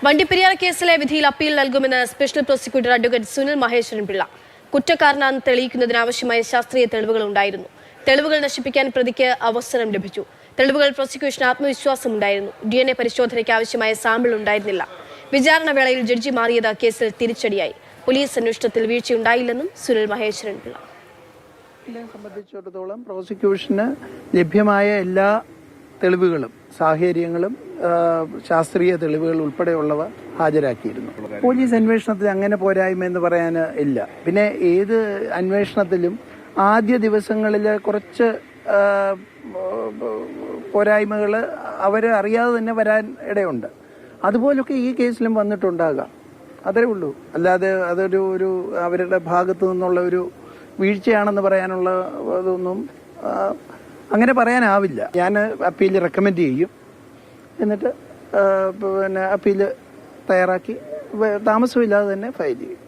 വണ്ടിപ്പെരിയാർ കേസിലെ വിധിയിൽ അപ്പീൽ നൽകുമെന്ന് special prosecutor advocate Sunil Maheswaran Pillai. കുറ്റക്കാരനാണെന്ന് തെളിയിക്കുന്നതിനാവശ്യമായ ശാസ്ത്രീയ തെളിവുകൾ ഉണ്ടായിരുന്നു. തെളിവുകൾ നശിപ്പിക്കാൻ പ്രതിക്ക് അവസരം ലഭിച്ചു. തെളിവുകൾ പ്രോസിക്യൂഷന് ആത്മവിശ്വാസമുണ്ടായിരുന്നു. DNA പരിശോധനയ്ക്ക് ആവശ്യമായ സാമ്പിൾ ഉണ്ടായിരുന്നില്ല. വിചാരണ വേളയിൽ ജഡ്ജി മാറിയത് കേസിൽ തിരിച്ചടിയായി. പോലീസ് അന്വേഷണത്തിൽ വീഴ്ചയുണ്ടായില്ലെന്നും സുനിൽ മഹേശ്വരൻ പിള്ള. സംബന്ധിച്ചിടത്തോളം പ്രോസിക്യൂഷന് ലഭ്യമായ എല്ലാ തെളിവുകളും സാഹചര്യങ്ങളും ശാസ്ത്രീയ തെളിവുകൾ ഉൾപ്പെടെയുള്ളവ ഹാജരാക്കിയിരുന്നു. പോലീസ് അന്വേഷണത്തിൽ അങ്ങനെ പോരായ്മ എന്ന് പറയാൻ ഇല്ല. പിന്നെ ഏത് അന്വേഷണത്തിലും ആദ്യ ദിവസങ്ങളിൽ കുറച്ച് പോരായ്മകൾ അവരെ അറിയാതെ തന്നെ വരാൻ ഇടയുണ്ട്. അതുപോലൊക്കെ ഈ കേസിലും വന്നിട്ടുണ്ടാകാം. അതേ ഉള്ളൂ. അല്ലാതെ അതൊരു അവരുടെ ഭാഗത്തു നിന്നുള്ള ഒരു വീഴ്ചയാണെന്ന് പറയാനുള്ള അതൊന്നും അങ്ങനെ പറയാനാവില്ല. ഞാൻ അപ്പീൽ റെക്കമെൻഡ് ചെയ്യും. എന്നിട്ട് അപ്പീൽ തയ്യാറാക്കി താമസമില്ലാതെ തന്നെ ഫയൽ ചെയ്യും.